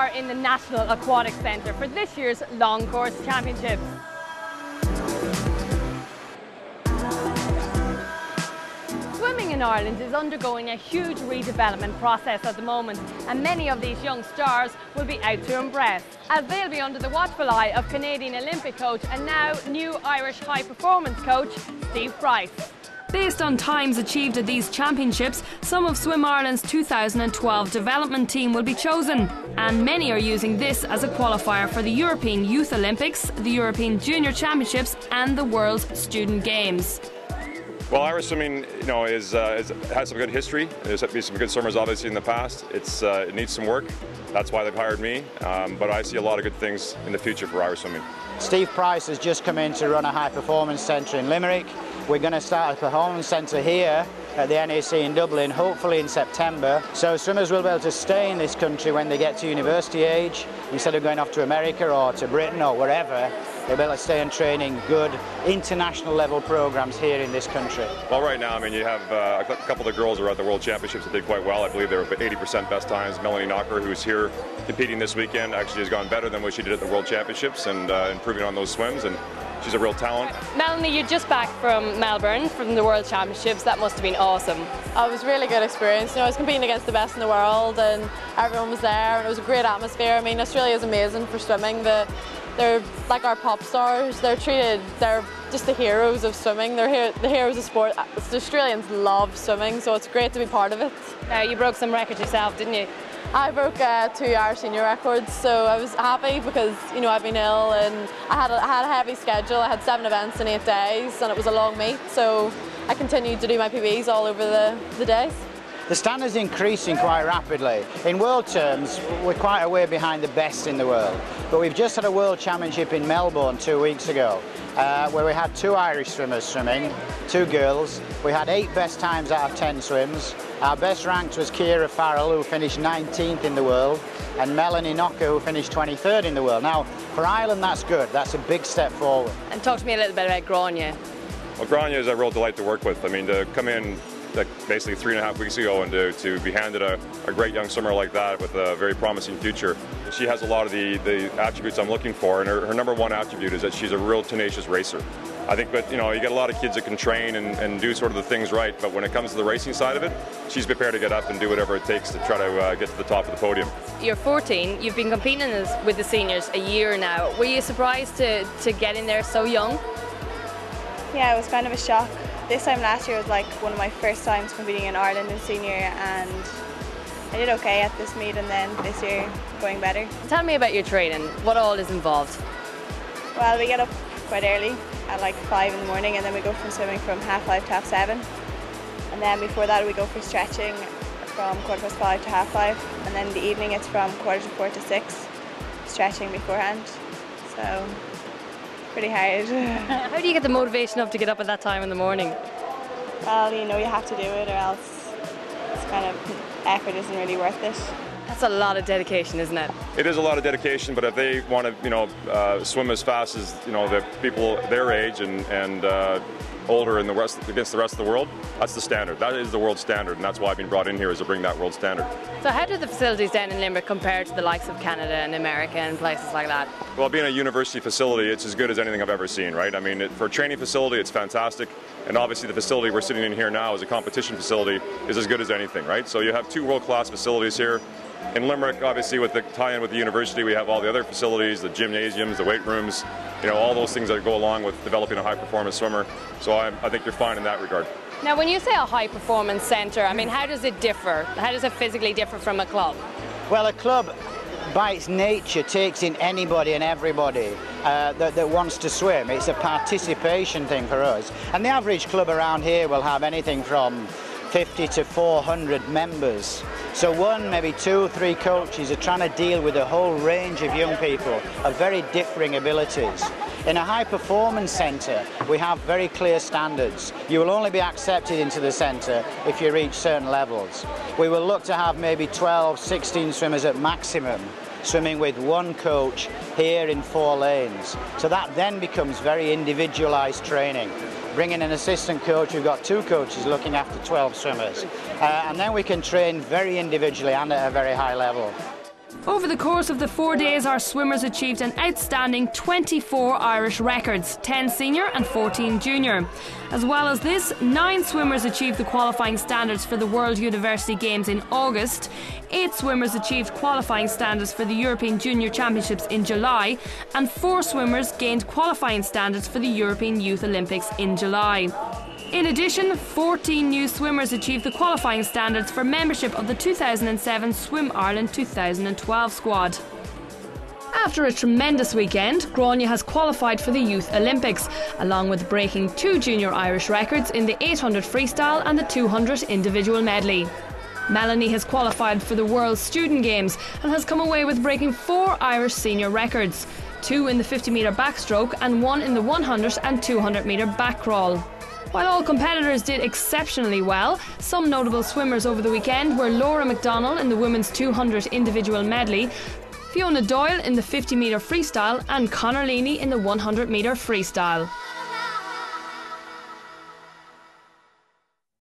are in the National Aquatic Centre for this year's Long Course Championships. Swimming in Ireland is undergoing a huge redevelopment process at the moment, and many of these young stars will be out to impress, as they'll be under the watchful eye of Canadian Olympic coach and now new Irish high performance coach Steve Price. Based on times achieved at these championships, some of Swim Ireland's 2012 development team will be chosen, and many are using this as a qualifier for the European Youth Olympics, the European Junior Championships and the World Student Games. Well, Irish swimming, has some good history. There's been some good swimmers, obviously, in the past. It needs some work. That's why they've hired me. But I see a lot of good things in the future for Irish swimming. Steve Price has just come in to run a high performance centre in Limerick. We're going to start a performance centre here at the NAC in Dublin, hopefully in September. So swimmers will be able to stay in this country when they get to university age, instead of going off to America or to Britain or wherever. They'll be able to stay and train in good international level programs here in this country. Well, right now, you have a couple of the girls who are at the World Championships that did quite well. I believe they were 80% best times. Melanie Knocker, who's here competing this weekend, actually has gone better than what she did at the World Championships and improving on those swims. And she's a real talent. Melanie, you're just back from Melbourne from the World Championships. That must have been awesome. It was a really good experience. I was competing against the best in the world and everyone was there and it was a great atmosphere. Australia is amazing for swimming. They're like our pop stars. They're just the heroes of swimming. They're the heroes of sport. The Australians love swimming, so it's great to be part of it. You broke some records yourself, didn't you? I broke 2 Irish senior records, so I was happy because I've been ill and I had a heavy schedule. I had 7 events in 8 days and it was a long meet, so I continued to do my PBs all over the days. The standard's increasing quite rapidly. In world terms, we're quite a way behind the best in the world. But we've just had a World Championship in Melbourne 2 weeks ago, where we had 2 Irish swimmers swimming, 2 girls. We had 8 best times out of 10 swims. Our best ranked was Ciara Farrell, who finished 19th in the world, and Melanie Knocker, who finished 23rd in the world. Now, for Ireland, that's good. That's a big step forward. And talk to me a little bit about Grania. Well, Grania is a real delight to work with. To come in basically 3.5 weeks ago and to be handed a great young swimmer like that with a very promising future. She has a lot of the attributes I'm looking for, and her number one attribute is that she's a real tenacious racer. I think that you get a lot of kids that can train and do sort of the things right, but when it comes to the racing side of it, she's prepared to get up and do whatever it takes to try to get to the top of the podium. You're 14, you've been competing with the seniors a year now. Were you surprised to get in there so young? Yeah, it was kind of a shock. This time last year was like one of my first times competing in Ireland in senior, and I did okay at this meet, and then this year going better. Tell me about your training. What all is involved? Well, we get up quite early at like 5 in the morning, and then we go from swimming from 5:30 to 7:30, and then before that we go for stretching from 5:15 to 5:30, and then in the evening it's from 4:45 to 6, stretching beforehand. So pretty hard. How do you get the motivation up to get up at that time in the morning? Well, you have to do it, or else it's kind of effort isn't really worth it. That's a lot of dedication, isn't it? It is a lot of dedication, but if they want to, swim as fast as the people their age and older and against the rest of the world, that's the standard. That is the world standard, and that's why I've been brought in here, is to bring that world standard. So how do the facilities down in Limerick compare to the likes of Canada and America and places like that? Well, being a university facility, it's as good as anything I've ever seen, right? For a training facility, it's fantastic, and obviously the facility we're sitting in here now as a competition facility is as good as anything, right? So you have 2 world-class facilities here. In Limerick, obviously, with the tie-in with the university, we have all the other facilities, the gymnasiums, the weight rooms, all those things that go along with developing a high-performance swimmer. So I think you're fine in that regard. Now, when you say a high-performance centre, how does it differ? How does it physically differ from a club? Well, a club, by its nature, takes in anybody and everybody that wants to swim. It's a participation thing for us. And the average club around here will have anything from 50 to 400 members. So 1, maybe 2, 3 coaches are trying to deal with a whole range of young people of very differing abilities. In a high performance centre, we have very clear standards. You will only be accepted into the centre if you reach certain levels. We will look to have maybe 12, 16 swimmers at maximum, swimming with 1 coach here in 4 lanes. So that then becomes very individualised training. Bring in an assistant coach, we've got 2 coaches looking after 12 swimmers. And then we can train very individually and at a very high level. Over the course of the 4 days, our swimmers achieved an outstanding 24 Irish records, 10 senior and 14 junior. As well as this, 9 swimmers achieved the qualifying standards for the World University Games in August, 8 swimmers achieved qualifying standards for the European Junior Championships in July, and 4 swimmers gained qualifying standards for the European Youth Olympics in July. In addition, 14 new swimmers achieved the qualifying standards for membership of the 2007 Swim Ireland 2012 squad. After a tremendous weekend, Gráinne has qualified for the Youth Olympics, along with breaking 2 junior Irish records in the 800 freestyle and the 200 individual medley. Melanie has qualified for the World Student Games and has come away with breaking 4 Irish senior records, 2 in the 50-metre backstroke and 1 in the 100 and 200-metre back crawl. While all competitors did exceptionally well, some notable swimmers over the weekend were Laura McDonnell in the women's 200 individual medley, Fiona Doyle in the 50-metre freestyle and Conor Leaney in the 100-metre freestyle.